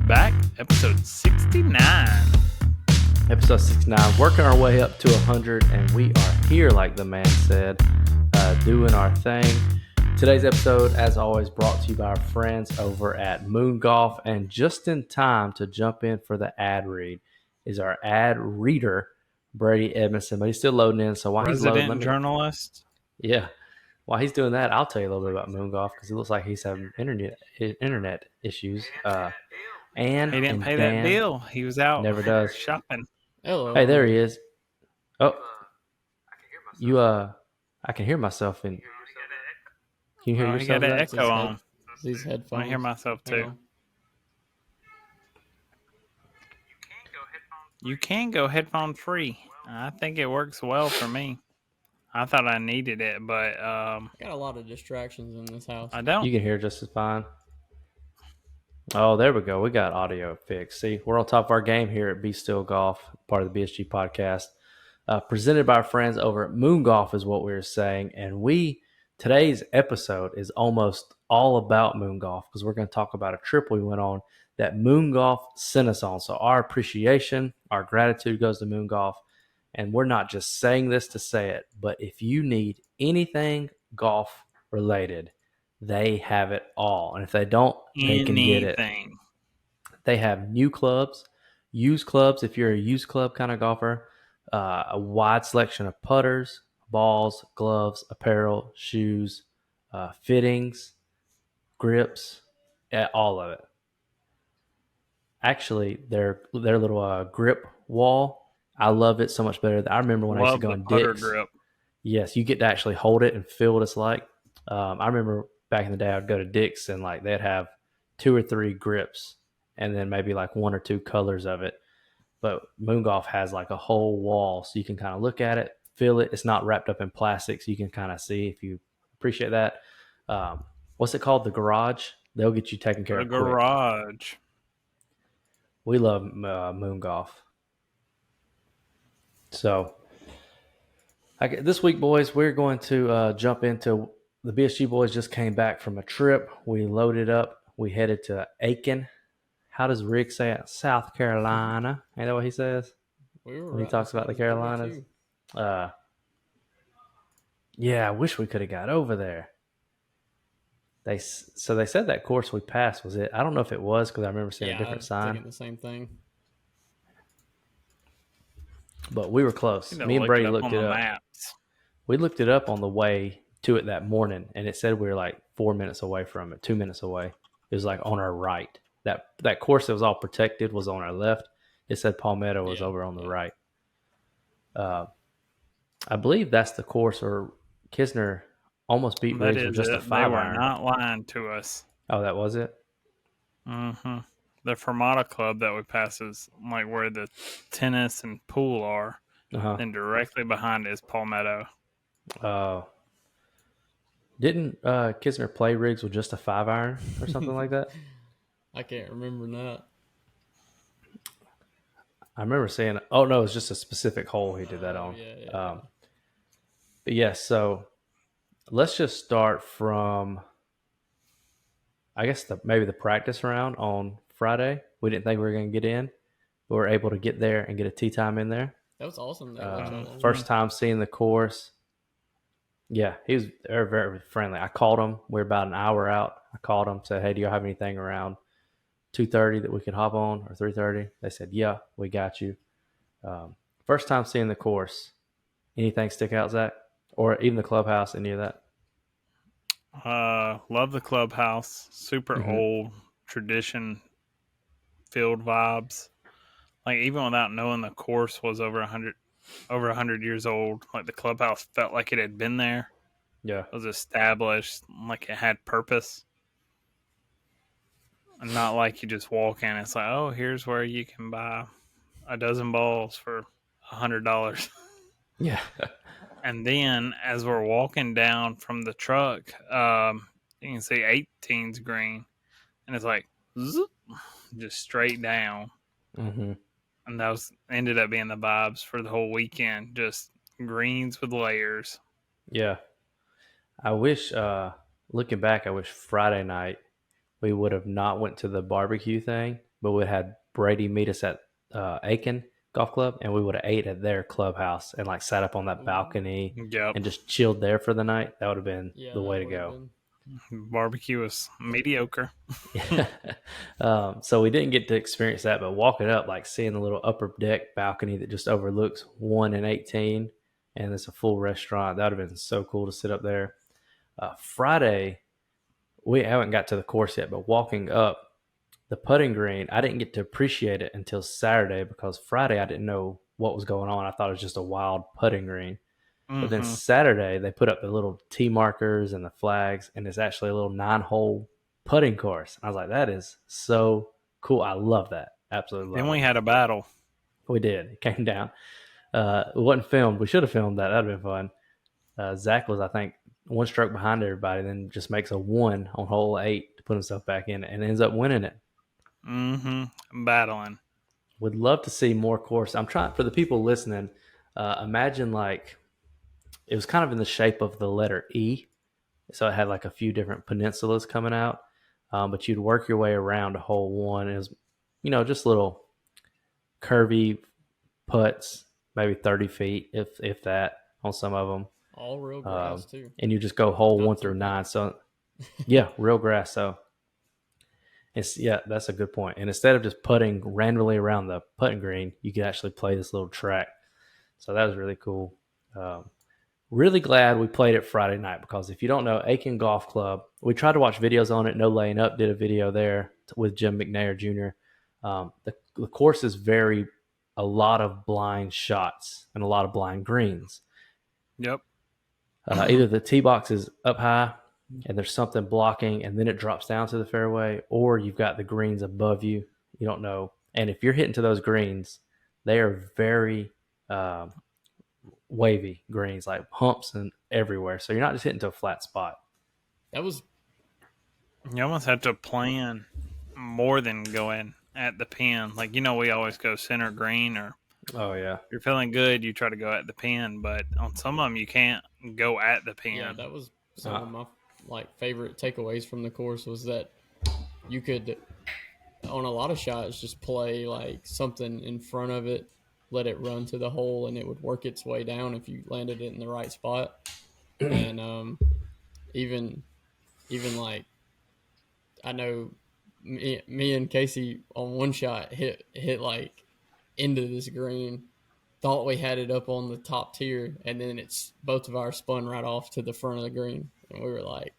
back, episode 69. Episode 69, working our way up to 100, and we are here, like the man said, doing our thing. Today's episode, as always, brought to you by our friends over at Moon Golf, and just in time to jump in for the ad read is our ad reader, Brady Edmondson, but he's still loading in, so while he's loading, journalist. Yeah. While he's doing that, I'll tell you a little bit about Moon Golf because it looks like he's having internet issues. And he didn't pay that bill. He was out never does shopping. Hello. Hey, there he is. Oh, I can hear myself. And can you hear yourself? You got an echo on. These headphones. I hear myself too. You can go headphone free. I think it works well for me. I thought I needed it, but I got a lot of distractions in this house. I don't. You can hear just as fine. Oh, there we go. We got audio fixed. See, we're on top of our game here at Be.Still Golf, part of the BSG podcast. Presented by our friends over at Moon Golf is what we were saying. And today's episode is almost all about Moon Golf because we're going to talk about a trip we went on that Moon Golf sent us on. So our appreciation, our gratitude goes to Moon Golf. And we're not just saying this to say it, but if you need anything golf related, they have it all. And if they don't, they can get it. They have new clubs, used clubs if you're a used club kind of golfer, a wide selection of putters, balls, gloves, apparel, shoes, fittings, grips, all of it. Actually, their little grip wall, I love it so much better. I remember when I used to go in Dick's. Grip. Yes, you get to actually hold it and feel what it's like. I remember back in the day, I'd go to Dick's and they'd have 2 or 3 grips and then maybe one or 2 colors of it. But Moon Golf has a whole wall, so you can kind of look at it, feel it. It's not wrapped up in plastic, so you can kind of see if you appreciate that. What's it called? The garage. They'll get you taken care of. The garage. We love Moon Golf. So this week, boys, we're going to jump into the BSG boys just came back from a trip. We loaded up. We headed to Aiken. How does Rick say it? South Carolina. Ain't that what he says? When he talks about the Carolinas. Yeah, I wish we could have got over there. They said that course we passed was it. I don't know if it was because I remember seeing a different sign. Thinking the same thing. But we were close. Me and Brady looked it up. Maps. We looked it up on the way to it that morning, and it said we were 4 minutes away from it, 2 minutes away. It was on our right. That course that was all protected was on our left. It said Palmetto was over on the right. I believe that's the course where Kisner almost beat Riggs with just a 5-iron. They were not lying to us. Oh, that was it? Mm-hmm. The Fermata Club that we pass is where the tennis and pool are. Uh-huh. And directly behind it is Palmetto. Didn't Kisner play Riggs with just a 5-iron or something like that? I can't remember that. I remember saying, oh, no, it was just a specific hole he did that on. Yeah. But yes, so let's just start from, I guess, maybe the practice round on Friday. We didn't think we were going to get in. We were able to get there and get a tee time in there. That was awesome. First time seeing the course. Yeah, he was very, very friendly. I called him. We were about an hour out. I called him, said, hey, do you have anything around 2:30 that we could hop on or 3:30? They said, yeah, we got you. First time seeing the course. Anything stick out, Zach? Or even the clubhouse, any of that? Love the clubhouse. Super old tradition field vibes. Even without knowing the course was over 100 years old, the clubhouse felt like it had been there. Yeah. It was established, it had purpose. And not you just walk in, it's oh, here's where you can buy a dozen balls for $100. Yeah. And then as we're walking down from the truck, you can see 18's green. And it's zoop, just straight down. Mm-hmm. And that ended up being the vibes for the whole weekend. Just greens with layers. Yeah. I wish, looking back, I wish Friday night we would have not went to the barbecue thing but we had Brady meet us at Aiken Golf Club, and we would have ate at their clubhouse and like sat up on that balcony Yep. and just chilled there for the night. That would have been Yeah, the that way to would have go. been. Barbecue was mediocre. So we didn't get to experience that, but walking up, like seeing the little upper deck balcony that just overlooks 1 and 18, and it's a full restaurant. That would have been so cool to sit up there. Friday, we haven't got to the course yet, but walking up the putting green, I didn't get to appreciate it until Saturday because Friday I didn't know what was going on. I thought it was just a wild putting green. But then Saturday, they put up the little tee markers and the flags, and it's actually a little 9-hole putting course. I was like, that is so cool. I love that. Absolutely love Then it. we had a battle. We did. It came down. It wasn't filmed. We should have filmed that. That would have been fun. Zach was, I think, one stroke behind everybody, then just makes a 1 on hole 8 to put himself back in it and ends up winning it. Battling. Would love to see more course. I'm trying, for the people listening, imagine like it was kind of in the shape of the letter E. So it had like a few different peninsulas coming out. But you'd work your way around to hole 1. It was, just little curvy putts, maybe 30 feet, if that, on some of them. All real grass, too. And you just go hole Not 1 through too 9. So, yeah, real grass. So, that's a good point. And instead of just putting randomly around the putting green, you could actually play this little track. So that was really cool. Really glad we played it Friday night because if you don't know, Aiken Golf Club, we tried to watch videos on it. No Laying Up did a video there with Jim McNair Jr. The course is a lot of blind shots and a lot of blind greens. Yep. Either the tee box is up high and there's something blocking and then it drops down to the fairway, or you've got the greens above you. You don't know. And if you're hitting to those greens, they are very wavy greens, like humps and everywhere. So you're not just hitting to a flat spot. That was You almost have to plan more than going at the pin. Like, we always go center green, or Oh yeah, if you're feeling good, you try to go at the pin. But on some of them, you can't go at the pin. Yeah, that was some of my favorite takeaways from the course was that you could, on a lot of shots, just play like something in front of it, let it run to the hole, and it would work its way down if you landed it in the right spot. And even like I know me and Casey on one shot hit like into this green, thought we had it up on the top tier, and then it's both of ours spun right off to the front of the green, and we were like,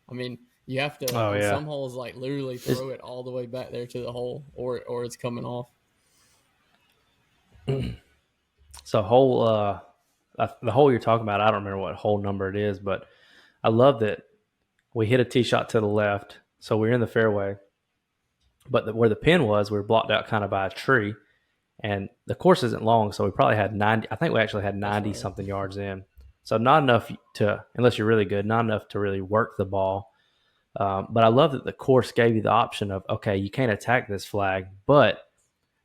I mean, you have to on some holes like literally throw it all the way back there to the hole, or it's coming off. So the hole you're talking about, I don't remember what hole number it is, but I love that we hit a tee shot to the left, so we're in the fairway, but where the pin was, we were blocked out kind of by a tree, and the course isn't long, so we probably had 90. I think we actually had 90 something yards in, so not enough to, unless you're really good, not enough to really work the ball. But I love that the course gave you the option of, okay, you can't attack this flag, but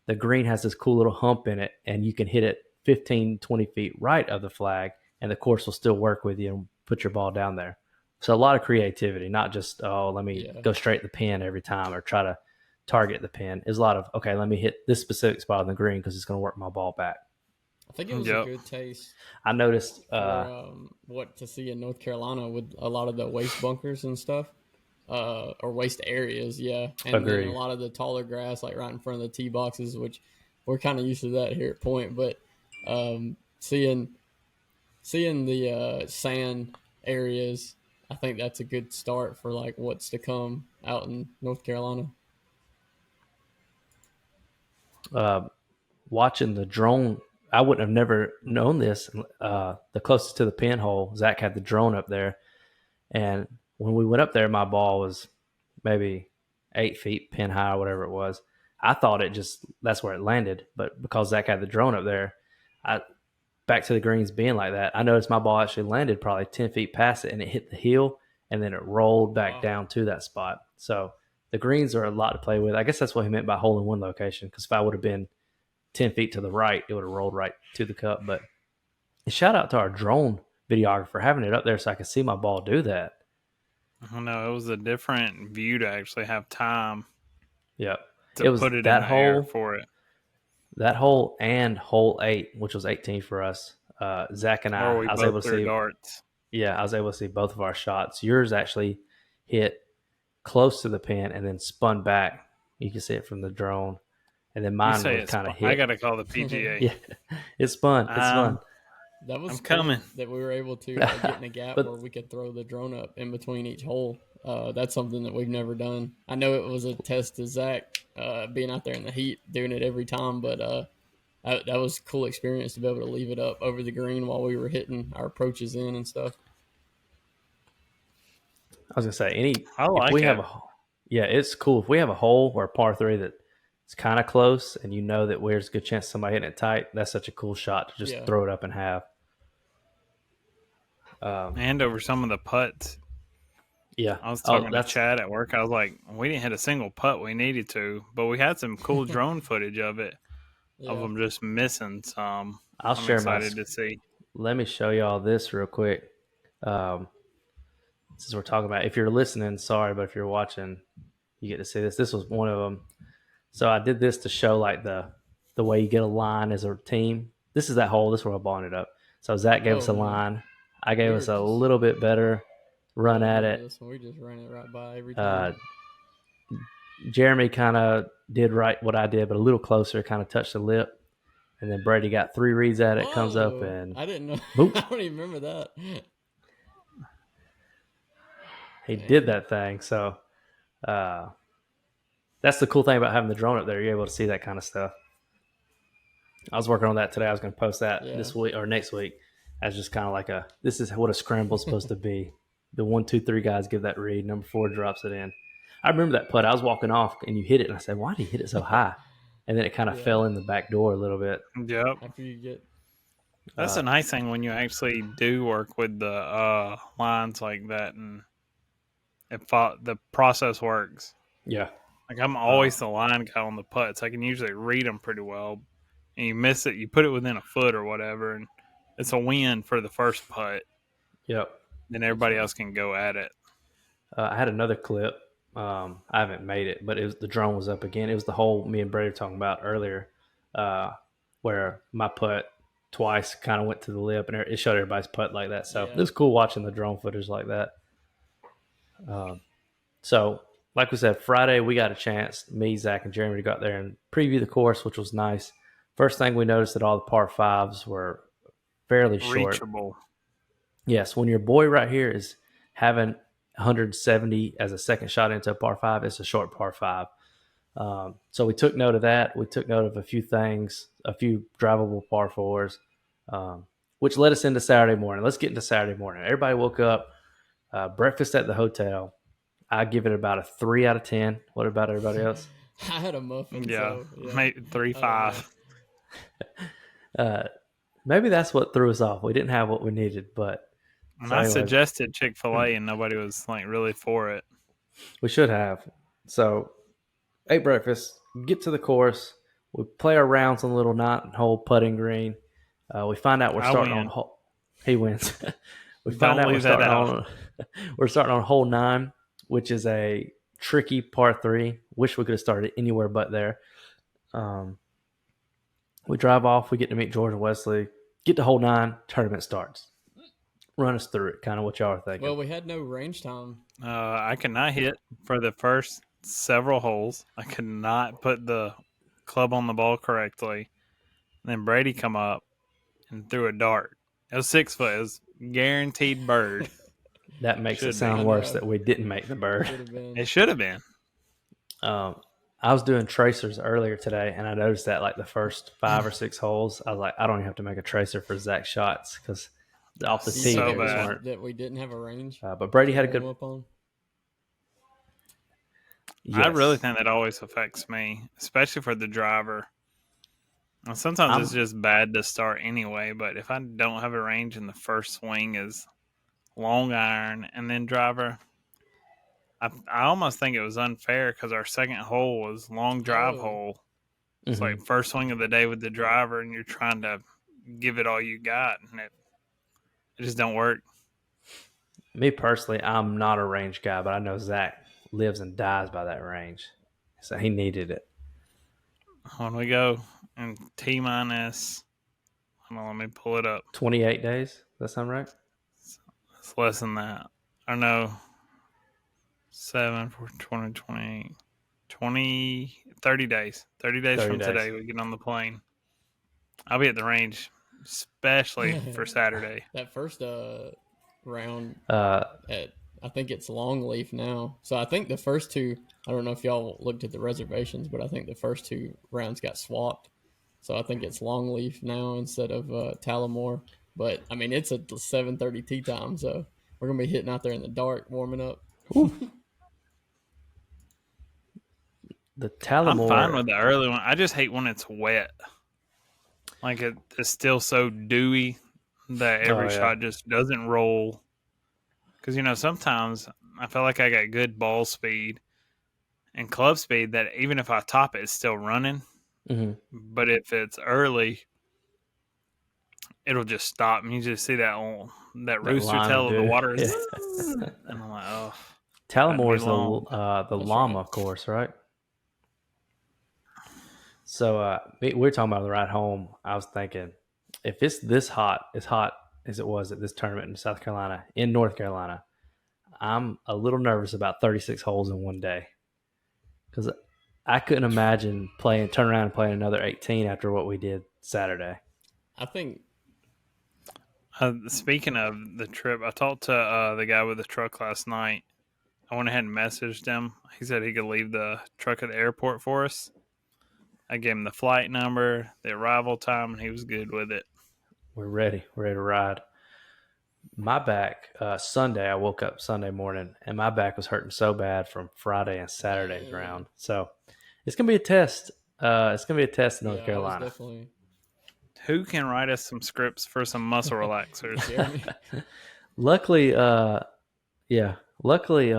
the green has this cool little hump in it, and you can hit it 15, 20 feet right of the flag, and the course will still work with you and put your ball down there. So a lot of creativity, not just, let me go straight to the pin every time or try to target the pin. There's a lot of, okay, let me hit this specific spot on the green because it's going to work my ball back. I think it was a good taste. I noticed what to see in North Carolina with a lot of the waste bunkers and stuff. Or waste areas, and then a lot of the taller grass, like right in front of the tee boxes, which we're kind of used to that here at Point. But seeing the sand areas, I think that's a good start for like what's to come out in North Carolina. Watching the drone, I wouldn't have never known this. The closest to the pinhole, Zach had the drone up there, and when we went up there, my ball was maybe 8 feet pin high or whatever it was. I thought that's where it landed. But because Zach had the drone up there, back to the greens being like that, I noticed my ball actually landed probably 10 feet past it, and it hit the hill, and then it rolled back down to that spot. So the greens are a lot to play with. I guess that's what he meant by hole in one location, because if I would have been 10 feet to the right, it would have rolled right to the cup. But shout out to our drone videographer having it up there so I could see my ball do that. I don't know. It was a different view to actually have time. Yeah. to put it in the air for it. That hole and hole 8, which was 18 for us. Zach and Or we I was both able to threw see. darts. Yeah, I was able to see both of our shots. Yours actually hit close to the pin and then spun back. You can see it from the drone. And then You mine say was it's kind of hit. I got to call the PGA. Yeah, it's fun. It's fun. That was I'm cool coming. that we were able to get in a gap where we could throw the drone up in between each hole. That's something that we've never done. I know it was a test to Zach being out there in the heat, doing it every time, but that was a cool experience to be able to leave it up over the green while we were hitting our approaches in and stuff. I was gonna say I like it. Yeah, it's cool. If we have a hole or a par 3 that it's kind of close, and you know that there's a good chance somebody hitting it tight, that's such a cool shot to just throw it up and have. And over some of the putts. Yeah, I was talking to Chad at work. I was like, we didn't hit a single putt we needed to, but we had some cool drone footage of it, of them just missing some. I'm excited to see. Let me show y'all this real quick. Since we're talking about, if you're listening, sorry, but if you're watching, you get to see this. This was one of them. So I did this to show like the way you get a line as a team. This is that hole. This is where I bonded up. So Zach gave us a line. I gave us a little bit better run at it. We just ran it right by every time. Jeremy kind of did what I did, but a little closer, kind of touched the lip. And then Brady got 3 reads at it, comes up, and I didn't know. Boop. I don't even remember that. He did that thing. So that's the cool thing about having the drone up there. You're able to see that kind of stuff. I was working on that today. I was going to post that this week or next week as just kind of like this is what a scramble is supposed to be. The 1, 2, 3 guys give that read. Number 4 drops it in. I remember that putt. I was walking off and you hit it, and I said, "Why did he hit it so high?" And then it kind of fell in the back door a little bit. Yep. After you get. That's a nice thing when you actually do work with the lines like that, and the process works. Yeah. Like I'm always the line guy on the putts. I can usually read them pretty well. And you miss it, you put it within a foot or whatever, and it's a win for the first putt. Yep. Then everybody else can go at it. I had another clip. I haven't made it, but the drone was up again. It was the hole me and Brady were talking about earlier, where my putt twice kind of went to the lip, and it showed everybody's putt like that. So it was cool watching the drone footage like that. So, like we said, Friday we got a chance, me, Zach, and Jeremy, to go out there and preview the course, which was nice. First thing we noticed that all the par 5s were fairly short. Reachable. Yes, when your boy right here is having 170 as a second shot into a par 5, it's a short par 5. So we took note of that. We took note of a few things, a few drivable par 4s, which led us into Saturday morning. Let's get into Saturday morning. Everybody woke up, breakfast at the hotel. I give it about a 3 out of 10. What about everybody else? I had a muffin. Yeah, so, maybe 3.5. Maybe that's what threw us off. We didn't have what we needed, but I suggested Chick-fil-A and nobody was like really for it. We should have. So, ate breakfast, get to the course. We play our rounds on the little 9-hole putting green. We find out we're starting on hole. He wins. We find out we're starting on hole 9, which is a tricky par 3. Wish we could have started anywhere but there. We drive off. We get to meet George and Wesley. Get to hole 9. Tournament starts. Run us through it. Kind of what y'all are thinking. Well, we had no range time. I could not hit for the first several holes. I could not put the club on the ball correctly. And then Brady come up and threw a dart. It was 6 foot. It was guaranteed bird. That makes it sound worse that we didn't make the bird. It should have been. I was doing tracers earlier today, and I noticed that like the first 5 or 6 holes, I was like, I don't even have to make a tracer for Zach's shots because off the tee that we didn't have a range. But Brady had a good. Yes. I really think that always affects me, especially for the driver. And sometimes it's just bad to start anyway, but if I don't have a range and the first swing is long iron and then driver, I almost think it was unfair because our second hole was long drive hole. It's like first swing of the day with the driver, and you're trying to give it all you got, and it just don't work. Me personally, I'm not a range guy, but I know Zach lives and dies by that range, so he needed it. when we go in T minus, hold on, let me pull it up. 28 days. Does that sound right? It's less than that. I know 7 for 20, 30 days. 30 days 30 from days. today, we get on the plane. I'll be at the range, especially for Saturday. That first round Uh, at I think it's Longleaf now. So I think the first two, I don't know if y'all looked at the reservations, but I think the first two rounds got swapped. So I think it's Longleaf now instead of Talamore. But I mean, it's a 7:30 tee time, so we're gonna be hitting out there in the dark, warming up. the I'm fine Talamore. with the early one. I just hate when it's wet. Like it's still so dewy that every shot just doesn't roll. Because, sometimes I feel like I got good ball speed and club speed that even if I top it, it's still running. Mm-hmm. But if it's early, it'll just stop. And you just see that rooster tail of the water. And I'm like, oh. Talamore's the That's llama right. course, right? So we were talking about the ride home. I was thinking, if it's this hot, as hot as it was at this tournament in South Carolina, in North Carolina, I'm a little nervous about 36 holes in one day because I couldn't imagine turn around and playing another 18 after what we did Saturday. I think. Speaking of the trip, I talked to the guy with the truck last night. I went ahead and messaged him. He said he could leave the truck at the airport for us. I gave him the flight number, the arrival time, and he was good with it. We're ready. We're ready to ride. My back, Sunday, I woke up Sunday morning, and my back was hurting so bad from Friday and Saturday's round. So it's going to be a test. It's going to be a test in North Carolina. Definitely. Who can write us some scripts for some muscle relaxers? Jeremy. Luckily,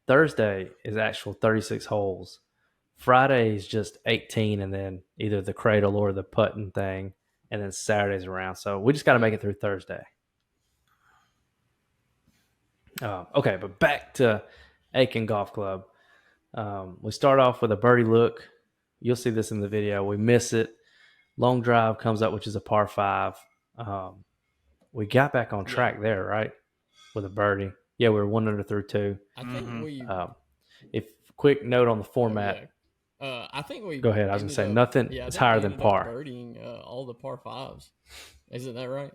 Thursday is actual 36 holes. Friday is just 18, and then either the cradle or the putting thing, and then Saturday's around. So we just got to make it through Thursday. Okay, but back to Aiken Golf Club. We start off with a birdie look. You'll see this in the video. We miss it. Long drive comes up, which is a par 5. We got back on track there, right? With a birdie. Yeah, we were 1 under through 2. I think we. If quick note on the format. I think we. Go ahead. I was gonna say nothing is higher than par. Birdieing all the par 5s. Isn't that right?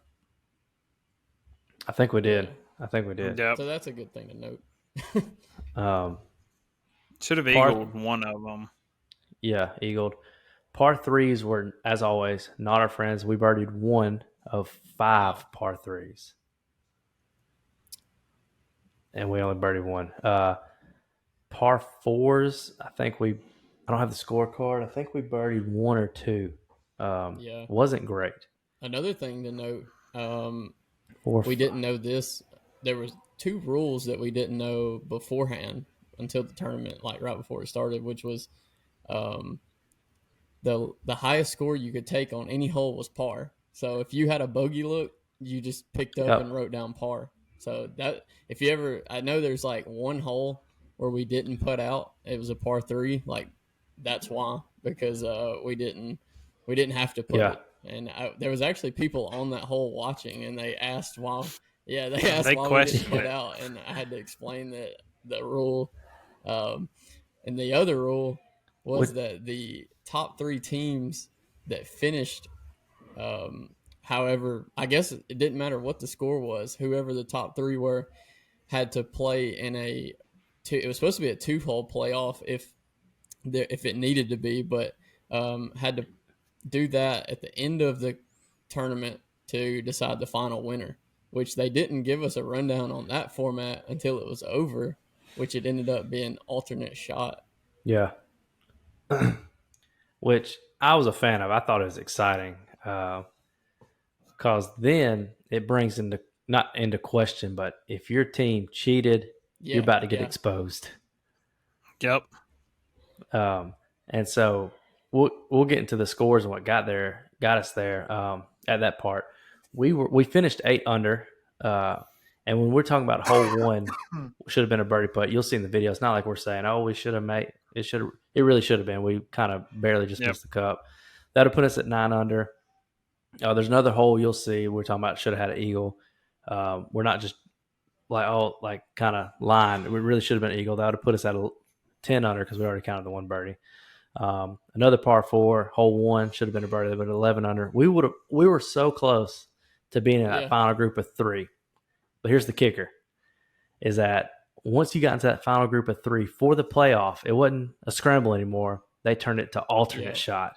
I think we did. Yeah. I think we did. So that's a good thing to note. Should have eagled one of them. Yeah, eagled. Par 3s were, as always, not our friends. We birdied 1 of 5 par 3s. And we only birdied 1. Par 4s, I don't have the scorecard. I think we birdied 1 or 2. Wasn't great. Another thing to note, we didn't know this. There was 2 rules that we didn't know beforehand until the tournament, like right before it started, which was the highest score you could take on any hole was par. So if you had a bogey look, you just picked up and wrote down par. So that if you ever, I know there's like one hole where we didn't put out. It was a par 3. Like that's why, because we didn't have to put it. And there was actually people on that hole watching, and they asked why. Yeah, they asked why we didn't put out, and I had to explain the rule. And the other rule was that the top 3 teams that finished, however, I guess it didn't matter what the score was. Whoever the top 3 were had to play in it was supposed to be a 2-hole playoff if it needed to be, but had to do that at the end of the tournament to decide the final winner, which they didn't give us a rundown on that format until it was over, which it ended up being alternate shot. Yeah. Which I was a fan of. I thought it was exciting because then it brings not into question, but if your team cheated, you're about to get exposed. Yep. And so we'll get into the scores and what got us there at that part. We finished 8 under, and when we're talking about hole 1 should have been a birdie putt, you'll see in the video. It's not like we're saying, "Oh, we should have made." It really should have been. We kind of barely just missed the cup. That would put us at 9 under. There's another hole you'll see. We're talking about should have had an eagle. We're not just kind of lying. We really should have been an eagle. That would have put us at 10 under because we already counted the one birdie. Another par 4, hole 1 should have been a birdie, but 11 under. We were so close to being in that final group of 3. But here's the kicker: is that once you got into that final group of 3 for the playoff, it wasn't a scramble anymore. They turned it to alternate shot.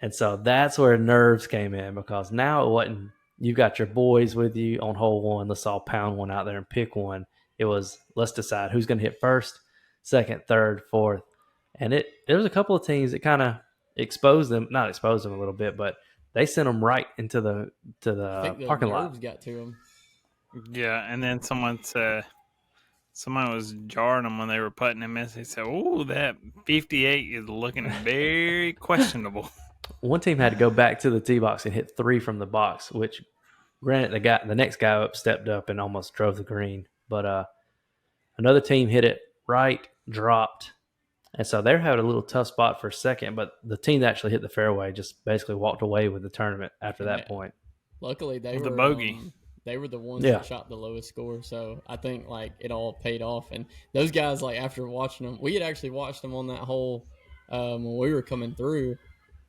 And so that's where nerves came in, because now it wasn't you got your boys with you on hole 1. Let's all pound one out there and pick one. It was, let's decide who's going to hit first, second, third, fourth. And there was a couple of teams that kind of not exposed them a little bit, but they sent them right into the parking lot. Got to them. Yeah, and then someone was jarring them when they were putting them in. They said, "Oh, that 58 is looking very questionable." One team had to go back to the tee box and hit 3 from the box, which, granted, the next guy up stepped up and almost drove the green. But another team hit it right, dropped, and so they're having a little tough spot for a second. But the team that actually hit the fairway just basically walked away with the tournament after that point. Luckily, they were the bogey. They were the ones that shot the lowest score, so I think it all paid off. And those guys, after watching them, we had actually watched them on that hole when we were coming through,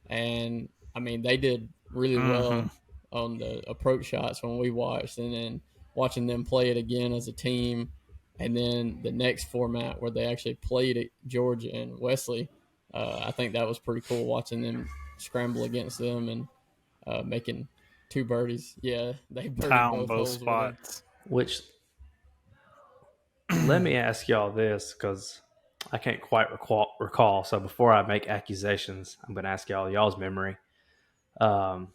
and I mean they did really well on the approach shots when we watched, and then watching them play it again as a team, and then the next format where they actually played at Georgia and Wesley, I think that was pretty cool watching them scramble against them and making 2 birdies. Yeah, they birdied both spots. Which, let me ask y'all this, because I can't quite recall. So before I make accusations, I'm going to ask y'all's memory. When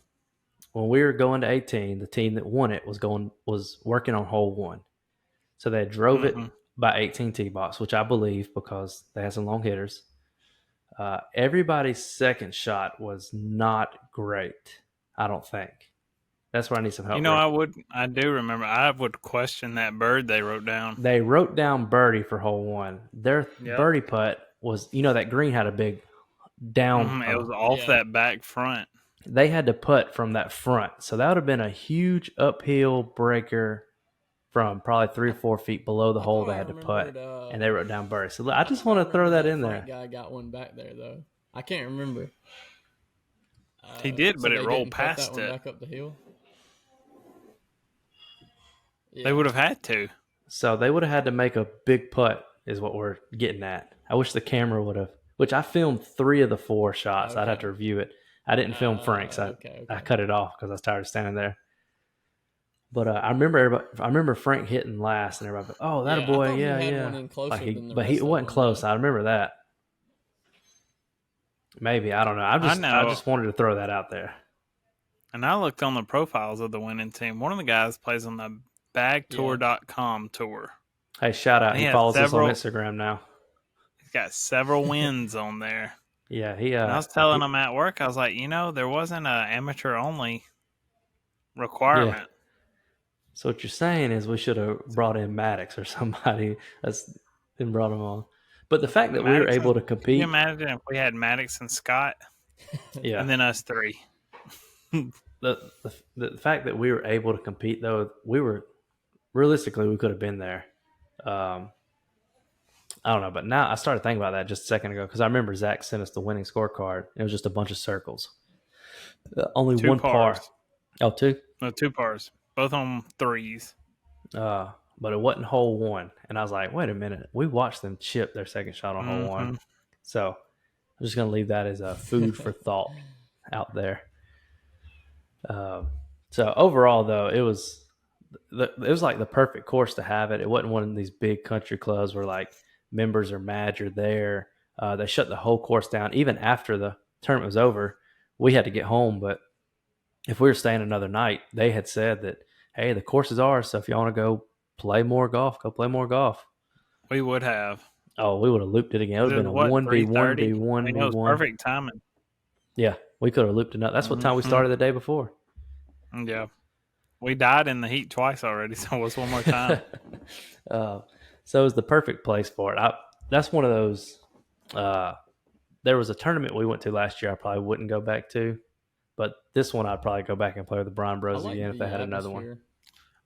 we were going to 18, the team that won it was working on hole 1. So they drove it by 18 tee box, which I believe because they had some long hitters. Everybody's second shot was not great, I don't think. That's where I need some help. I do remember. I would question that bird they wrote down. They wrote down birdie for hole 1. Their birdie putt was, that green had a big down. It was off that back front. They had to putt from that front. So that would have been a huge uphill breaker from probably 3 or 4 feet below the hole they had to putt. And they wrote down birdie. So I just want to throw that in there. Guy got one back there, though. I can't remember. He did, but it rolled past it. Back up the hill. Yeah. They would have had to. So they would have had to make a big putt is what we're getting at. I wish the camera would have, which I filmed 3 of the 4 shots. Okay. I'd have to review it. I didn't film Frank's. I cut it off because I was tired of standing there. But I remember Frank hitting last, and everybody, oh, that a boy, yeah. But he wasn't close. I remember that. Maybe, I don't know. I just wanted to throw that out there. And I looked on the profiles of the winning team. One of the guys plays on the bagtour.com tour. Hey, shout out. He follows us on Instagram now. He's got several wins on there. Yeah, I was telling him at work, I was like, there wasn't an amateur only requirement. Yeah. So what you're saying is we should have brought in Maddox or somebody and brought him on. But the fact that we were able to compete. Can you imagine if we had Maddox and Scott? Yeah. And then us 3. The fact that we were able to compete, though, realistically, we could have been there. I don't know, but now I started thinking about that just a second ago because I remember Zach sent us the winning scorecard. It was just a bunch of circles. Only 2 one pars. par. Oh, 2? No, 2 pars. Both on 3s. But it wasn't hole 1. And I was like, wait a minute. We watched them chip their second shot on hole 1. So I'm just going to leave that as a food for thought out there. So overall, though, it was like the perfect course to have it. It wasn't one of these big country clubs where members are mad you're there. They shut the whole course down. Even after the tournament was over, we had to get home. But if we were staying another night, they had said that, hey, the course is ours. So if you want to go play more golf, go play more golf. We would have. Oh, we would have looped it again. It would have been a 1v, 1v, 1v1. It was perfect timing. Yeah, we could have looped it up. That's what time we started the day before. Yeah. We died in the heat twice already, so it was one more time. So it was the perfect place for it. that's one of those. There was a tournament we went to last year I probably wouldn't go back to, but this one I'd probably go back and play with the Bryan I Bros like again if they the had another one. atmosphere.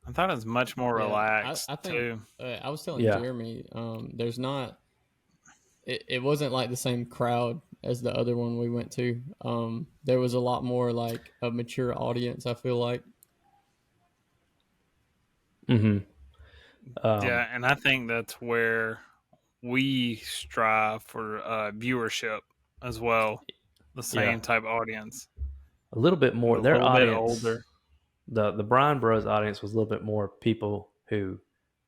I thought it was much more Yeah, relaxed I think too. I was telling Yeah. Jeremy, there's not. It wasn't like the same crowd as the other one we went to. There was a lot more like a mature audience. I feel like. Mm-hmm. Yeah, and I think that's where we strive for viewership as well. The Yeah, same type audience, a little bit but more. a Their little bit audience, older. the Bryan Bros audience was a little bit more people who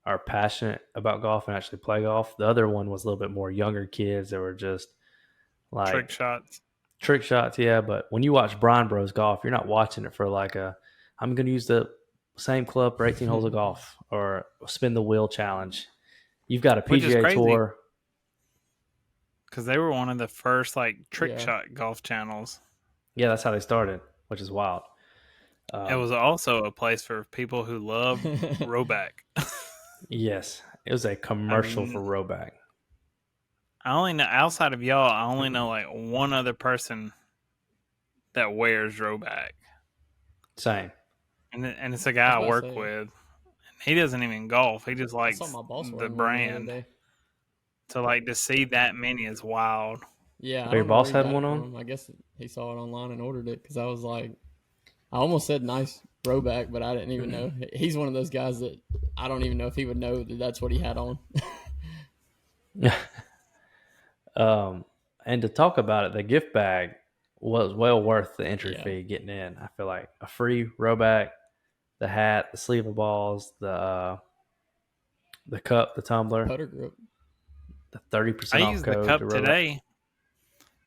are passionate about golf and actually play golf. The other one was a little bit more younger kids that were just Trick like shots. trick shots. Yeah, but when you watch Bryan Bros golf, you're not watching it for like I'm going to use the same club for 18 holes of golf or spin the wheel challenge. You've got a Which is PGA crazy Tour. because they were one of the first like trick Yeah. shot golf channels. Yeah, that's how they started, which is wild. It was also a place for people who love rowback. Yes, it was a commercial mean, for Roback. I only know outside of y'all, I only know like one other person that wears rowback, Same. and it's a guy I about to work say. with. He doesn't even golf. He just I likes saw my boss the wearing one the other brand. day. So like to see that many is wild. Yeah, I Your don't know boss where he had got one it on? from. I guess he saw it online and ordered it because I was like, I almost said nice throwback, but I didn't even know. He's one of those guys that I don't even know if he would know that that's what he had on. And to talk about it, the gift bag was well worth the entry Yeah. fee getting in. I feel like a free Roback, the hat, the sleeve of balls, the cup, the tumbler, Putter grip. the I 30% off used the code cup to Roback. today,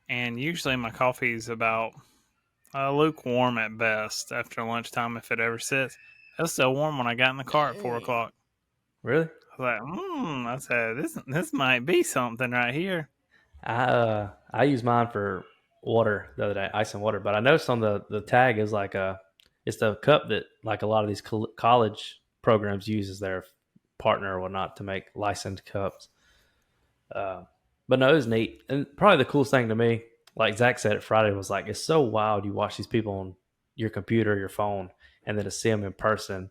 and usually my coffee is about lukewarm at best after lunchtime if it ever sits. It was still warm when I got in the car at 4 o'clock. Really? I was like, I said, this might be something right here. I used mine for water the other day, ice and water. But I noticed on the tag is like it's the cup that like a lot of these college programs use as their partner or whatnot to make licensed cups. But no, it was neat, and probably the coolest thing to me, like Zach said it Friday, was like it's so wild. You watch these people on your computer, your phone, and then to see them in person.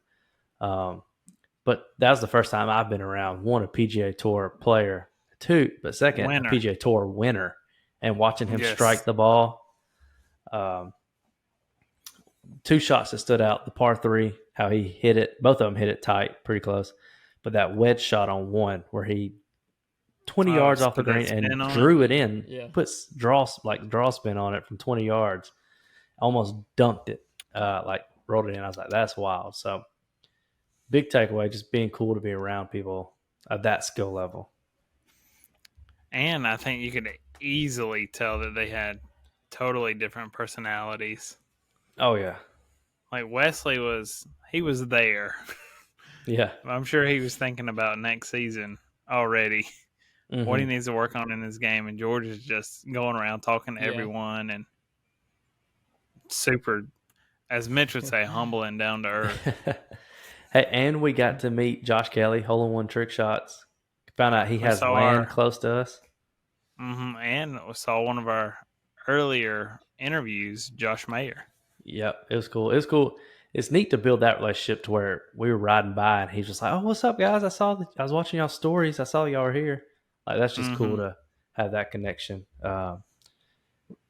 But that was the first time I've been around one a PGA Tour player, two, but second Winner. a PGA Tour winner, and watching him Yes. strike the ball. Two shots that stood out: the par three, how he hit it. Both of them hit it tight, pretty close. But that wedge shot on one where he 20 yards off the put that green spin and on drew it in, Yeah. puts draw spin on it from 20 yards, almost dunked it, like rolled it in. I was like, that's wild. So big takeaway, just being cool to be around people at that skill level. And I think you could easily tell that they had totally different personalities. Oh yeah, Like Wesley was there. yeah. I'm sure he was thinking about next season already. Mm-hmm. What he needs to work on in his game, and George is just going around talking to everyone and super, as Mitch would say, humble and down to earth. Hey, and we got to meet Josh Kelly, hole-in-one trick shots. Found out he has land close to us. And we saw one of our earlier interviews, Josh Mayer. Yep, it was cool. It was cool. It's neat to build that relationship to where we were riding by and he's just like, "Oh, what's up, guys? I was watching y'all stories. I saw y'all were here." Like that's just cool to have that connection.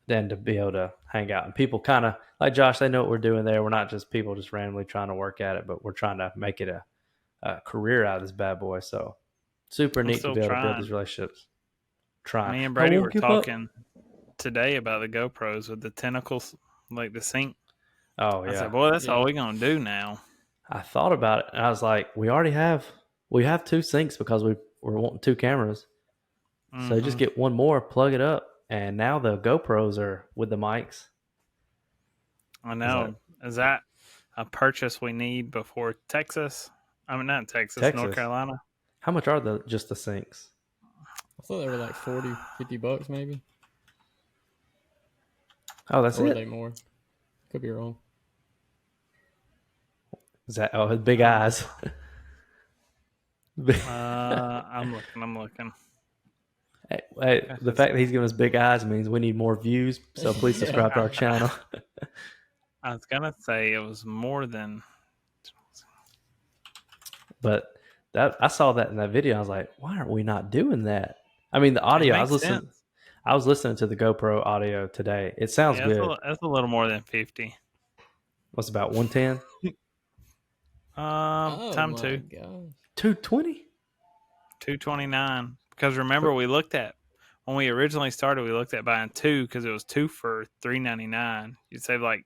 Then to be able to hang out and people kind of like Josh, they know what we're doing there. We're not just people just randomly trying to work at it, but we're trying to make it a career out of this bad boy. So super neat to be able to build these relationships. Me and Brady were talking today about the GoPros with the tentacles, like the sync. Oh yeah. I said, boy, that's all we're gonna do now. I thought about it and I was like, we have two syncs because we're wanting two cameras. So just get one more, plug it up, and now the GoPros are with the mics. I know. Is that a purchase we need before Texas? I mean, not Texas. North Carolina. How much are just the syncs? I thought they were like $40-$50 maybe. Oh, that's it. Or are they more? Could be wrong. Is that his big eyes? I'm looking. Hey, the fact that he's giving us big eyes means we need more views. So please subscribe to our channel. I was gonna say it was more than. But I saw that in that video. I was like, why aren't we not doing that? I mean, the audio. It makes sense. I was listening to the GoPro audio today. It sounds good. That's a little more than 50. What's about 110? Time two. 220? 229. Because remember, we looked at when we originally started, we looked at buying two because it was two for $3.99. You'd save like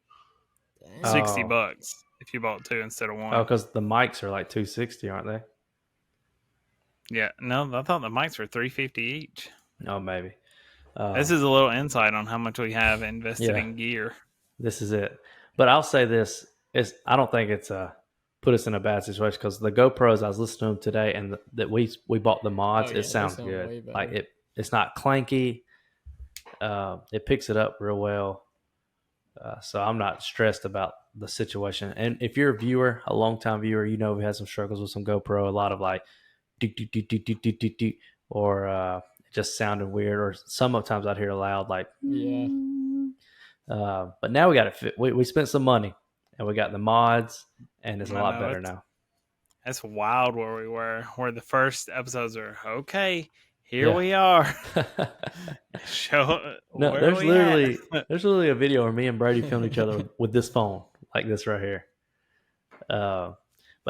$60 if you bought two instead of one. Oh, because the mics are like $260, aren't they? Yeah, no, I thought the mics were $350 each. Oh, maybe. This is a little insight on how much we have invested in gear. This is it. But I'll say this: I don't think it's put us in a bad situation because the GoPros I was listening to them today, and that we bought the mods. It sounds good. Like it's not clanky. It picks it up real well. So I'm not stressed about the situation. And if you're a viewer, a long-time viewer, you know we had some struggles with some GoPro. A lot of like, or just sounding weird. Or sometimes I'd hear loud like, yeah. But now we got it fit. We spent some money and we got the mods, and it's a lot better now. That's wild where we were. Where the first episodes are okay. Here we are. There's literally a video where me and Brady filmed each other with this phone, like this right here. But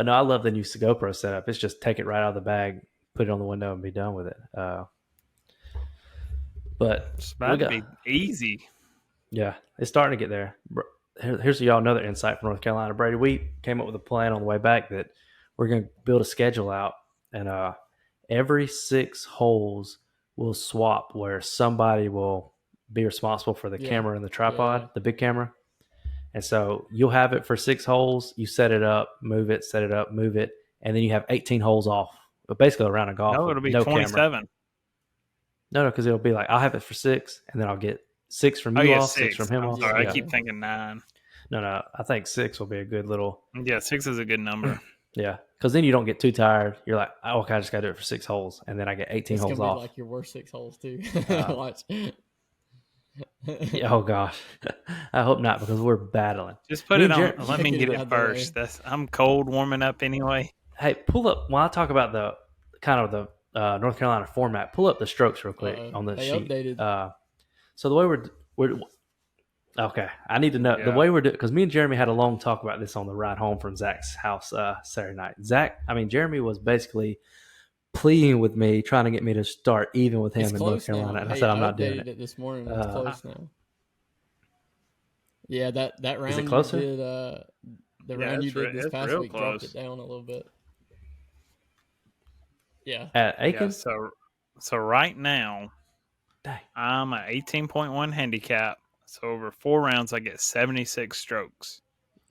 no, I love the new GoPro setup. It's just take it right out of the bag, put it on the window, and be done with it. But it's about to be easy. Yeah, it's starting to get there. Here's y'all another insight from North Carolina. Brady, we came up with a plan on the way back that we're going to build a schedule out, and every 6 holes we'll swap where somebody will be responsible for the camera and the tripod, the big camera. And so you'll have it for 6 holes. You set it up, move it, set it up, move it, and then you have 18 holes off. But basically around a golf. No, it'll be 27. Camera. No, because it'll be like I'll have it for 6, and then I'll get 6 from you off, 6 from him off. Sorry, I keep thinking 9. No, I think 6 will be a good little. Yeah, 6 is a good number. Yeah, because then you don't get too tired. You're like, oh, okay, I just got to do it for 6 holes, and then I get 18 holes off. It's going to be like your worst 6 holes too. Watch. Oh gosh, I hope not because we're battling. Just put it on. Let me get it first. I'm cold warming up anyway. Hey, pull up when I talk about the kind of the North Carolina format. Pull up the strokes real quick on the sheet. Updated. So the way we're okay, I need to know the way we're doing because me and Jeremy had a long talk about this on the ride home from Zach's house Saturday night. Jeremy was basically pleading with me, trying to get me to start even with him in North Carolina. And I said I'm not doing it. This morning. It's close now. Yeah, that round. Is it closer? You did, the round you did this past week dropped it down a little bit. Yeah. At Aiken? Yeah, so right now, I'm at 18.1 handicap. So over 4 rounds, I get 76 strokes.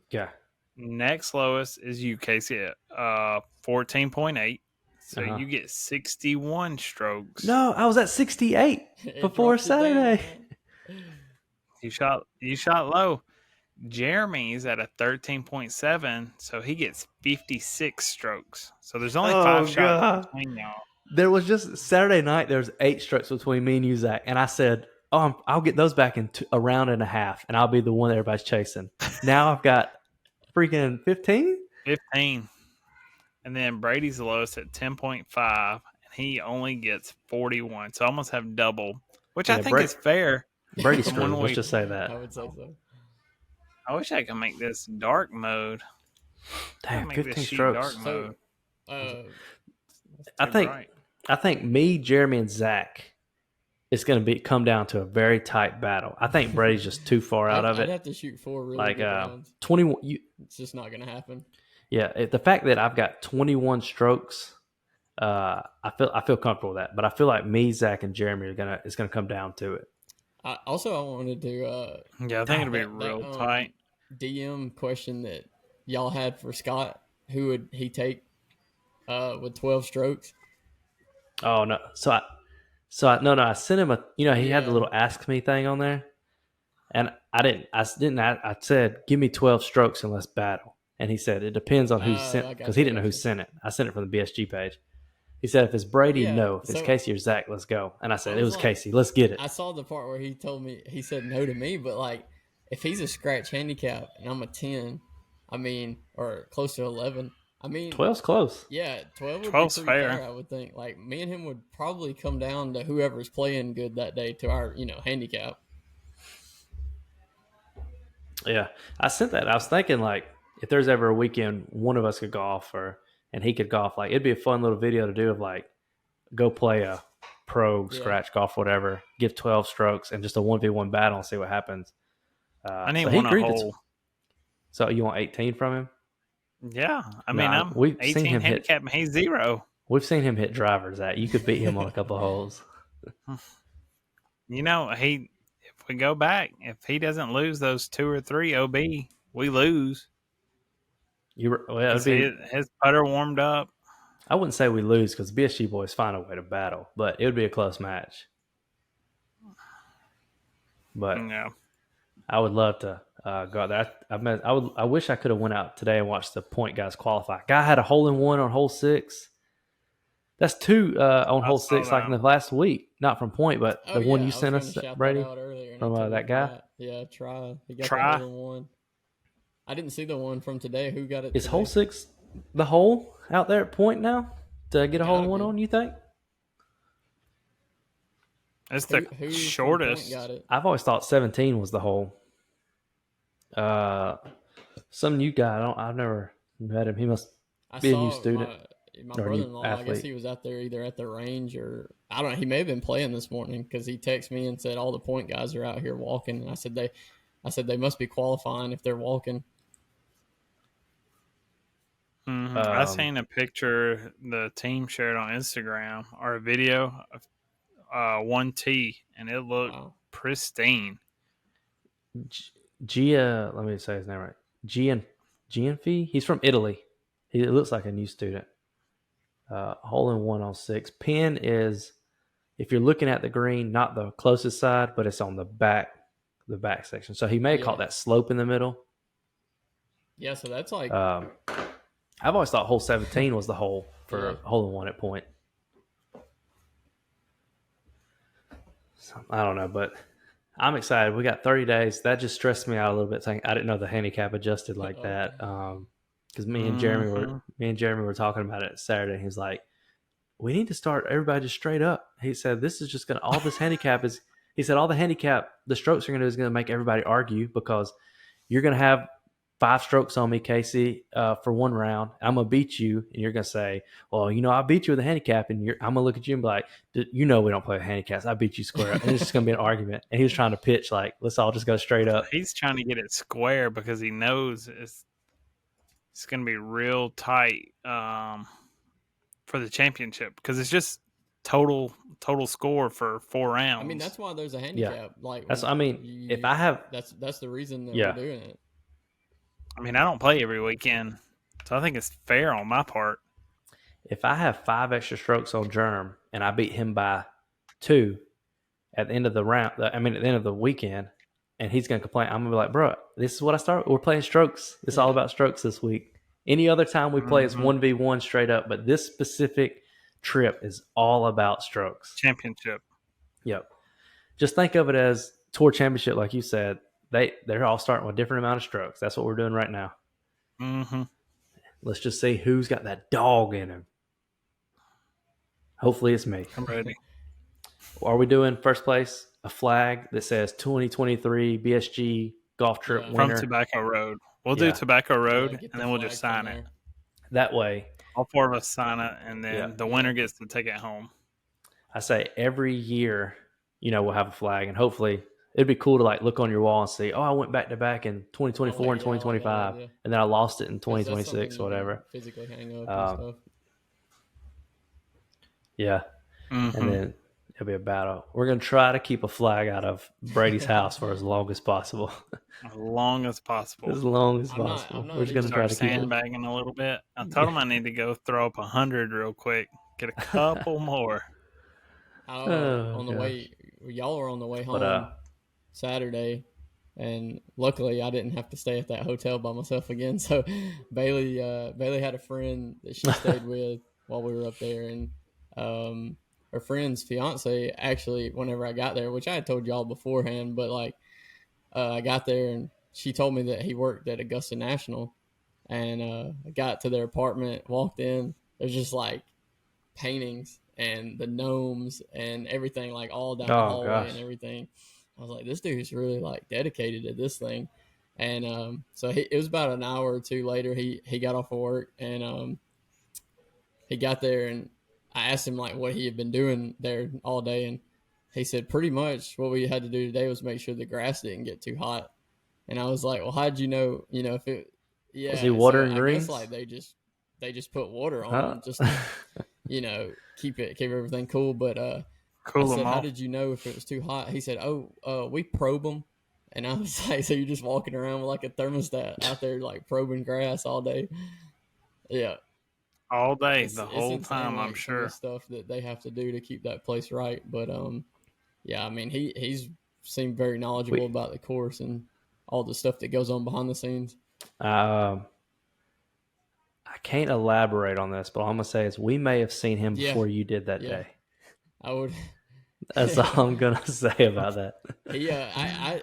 Yeah. Next lowest is you, Casey, at 14.8. So you get 61 strokes. No, I was at 68 before Saturday. You shot low. Jeremy's at a 13.7, so he gets 56 strokes. So there's only 5 shots between y'all. There was just Saturday night. There was 8 strokes between me and you, Zach, and I said, "Oh, I'll get those back in a round and a half, and I'll be the one that everybody's chasing." Now I've got freaking 15. 15. And then Brady's the lowest at 10.5, and he only gets 41. So I almost have double, which I think is fair. Brady's screwed. Let's just say that. I would say so. I wish I could make this dark mode. Damn, 15 strokes. Dark mode. I think me, Jeremy, and Zach, it's going to come down to a very tight battle. I think Brady's just too far out of it. I'd have to shoot 4 really good rounds. 21. It's just not going to happen. Yeah, the fact that I've got 21 strokes, I feel comfortable with that. But I feel like me, Zach, and Jeremy it's gonna come down to it. I wanted to. I think it'll be real tight. DM question that y'all had for Scott. Who would he take with 12 strokes? Oh no! So I sent him he had the little ask me thing on there, and I didn't. I said give me 12 strokes and let's battle. And he said, it depends on who sent it, because he didn't know who sent it. I sent it from the BSG page. He said, if it's Brady, Yeah, no. If it's so Casey or Zach, let's go. And I said, I it was was like, Casey. Let's get it. I saw the part where he said no to me, but like, if he's a scratch handicap and I'm a 10, I mean, or close to 11, I mean, 12's close. yeah, 12 would be 12's pretty fair. fair, I would think. Like, me and him would probably come down to whoever's playing good that day to our, handicap. Yeah. I sent that. I was thinking, like, if there's ever a weekend one of us could golf and he could golf, like, it'd be a fun little video to do of, like, go play a pro scratch golf, whatever, give 12 strokes and just a 1v1 battle and see what happens. I need So he one a agreed hole. So you want 18 from him? Yeah, I mean, I'm we've 18 seen him handicap and he's 0. We've seen him hit drivers. That you could beat him on a couple of holes. If we go back, if he doesn't lose those 2 or 3 OB, we lose. His putter warmed up. I wouldn't say we lose because BSG boys find a way to battle, but it would be a close match. But Yeah. I would love to go out there. I wish I could have went out today and watched the point guys qualify. Guy had a hole in one on hole 6. That's 2 on hole 6 like in the last week. Not from point, but the one you sent us, Brady, from that guy. Yeah, Try. He got Try. the hole in one. I didn't see the one from today. Who got it? Is today? hole 6 the hole out there at point now to get a hole in one on? You think? It's the shortest. Got it? I've always thought 17 was the hole. Some new guy. I've never met him. He must be a new student. My brother-in-law, I guess he was out there either at the range or I don't know. He may have been playing this morning because he texted me and said all the point guys are out here walking. And I said they must be qualifying if they're walking. Mm-hmm. I seen a picture the team shared on Instagram or a video of 1T, and it looked pristine. Gia, let me say his name right. Gianfi. He's from Italy. He looks like a new student. Hole in one on 6. Pin is, if you're looking at the green, not the closest side, but it's on the back section. So he may have caught that slope in the middle. Yeah, so that's like. I've always thought hole 17 was the hole for hole in one at point. So, I don't know, but I'm excited. We got 30 days. That just stressed me out a little bit. Saying I didn't know the handicap adjusted like that. Because me and Jeremy were talking about it Saturday. He was like, "We need to start everybody just straight up." He said, "This is just gonna all this handicap is." He said, "All the handicap, the strokes are gonna do is gonna make everybody argue because you're gonna have 5 strokes on me, Casey, for one round. I'm gonna beat you, and you're gonna say, well, I beat you with a handicap, and I'm gonna look at you and be like, we don't play with handicaps. I beat you square up." And it's just gonna be an argument. And he was trying to pitch like, let's all just go straight up. He's trying to get it square because he knows it's gonna be real tight for the championship because it's just total score for 4 rounds. I mean, that's why there's a handicap. Yeah. Like that's. I mean, if I have, that's the reason that we're doing it. I mean, I don't play every weekend, so I think it's fair on my part. If I have 5 extra strokes on Germ and I beat him by 2 at the end of the round, at the end of the weekend, and he's going to complain, I'm going to be like, bro, this is what I started. We're playing strokes. It's all about strokes this week. Any other time we play is 1v1 straight up, but this specific trip is all about strokes. Championship. Yep. Just think of it as tour championship, like you said. They're all starting with a different amount of strokes. That's what we're doing right now. Mm-hmm. Let's just see who's got that dog in him. Hopefully it's me. I'm ready. Are we doing first place a flag that says 2023 BSG golf trip winner? From Tobacco Road. We'll do Tobacco Road, and then we'll just sign it. That way. All 4 of us sign it, and then the winner gets to take it home. I say every year, we'll have a flag, and hopefully – it'd be cool to look on your wall and see, I went back to back in 2024 and 2025, and then I lost it in 2026 or whatever. Physically hang up and stuff. Yeah. Mm-hmm. And then it'll be a battle. We're going to try to keep a flag out of Brady's house for as long as possible. As long as possible. As long as possible. We're just going to try to keep sandbagging a little bit. I told him I need to go throw up 100 real quick. Get a couple more. On the way, y'all were on the way home. Saturday, and luckily I didn't have to stay at that hotel by myself again. So Bailey had a friend that she stayed with while we were up there, and her friend's fiance actually, whenever I got there, which I had told y'all beforehand, but like I got there and she told me that he worked at Augusta National, and I got to their apartment, walked in, there's just like paintings and the gnomes and everything like all down the hallway and everything. I was like, this dude's really like dedicated to this thing. And so it was about an hour or two later, he got off of work, and he got there, and I asked him like what he had been doing there all day, and he said pretty much what we had to do today was make sure the grass didn't get too hot. And I was like, well, how'd you know, if it, yeah. Was he watering so I greens? guess like they just put water on them just to, keep everything cool. But Cool I said, them how off. did you know if it was too hot? He said, we probe them. And I was like, so you're just walking around with like a thermostat out there like probing grass all day? Yeah. All day, It's the whole insane, time, like, I'm some of the sure. stuff that they have to do to keep that place right. But yeah, I mean, he's seemed very knowledgeable about the course and all the stuff that goes on behind the scenes. I can't elaborate on this, but all I'm gonna say is we may have seen him before you did that day. I would. That's all I'm gonna say about that. Yeah,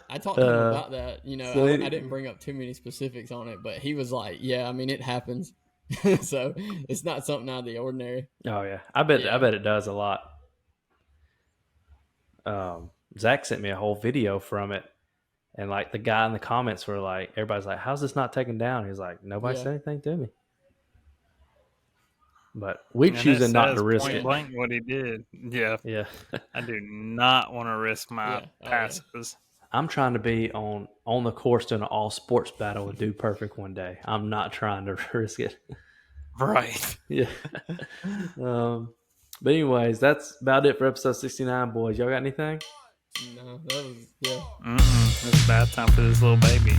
I talked to him about that. so I didn't bring up too many specifics on it, but he was like, "Yeah, I mean, it happens." So it's not something out of the ordinary. Oh yeah, I bet it does a lot. Zach sent me a whole video from it, and like the guy in the comments were like, everybody's like, "How's this not taken down?" He's like, "Nobody said anything to me." But we choosing not to risk it. Blank what he did. Yeah. Yeah. I do not want to risk my passes. I'm trying to be on the course doing an all sports battle with Dude Perfect one day. I'm not trying to risk it. Right. Yeah. But anyways, that's about it for episode 69, boys. Y'all got anything? No, that was It's a bad time for this little baby.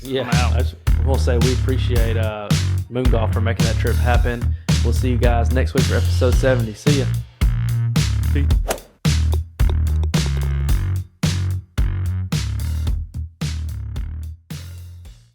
I just will say we appreciate Moon Golf for making that trip happen. We'll see you guys next week for episode 70. See ya. Peace.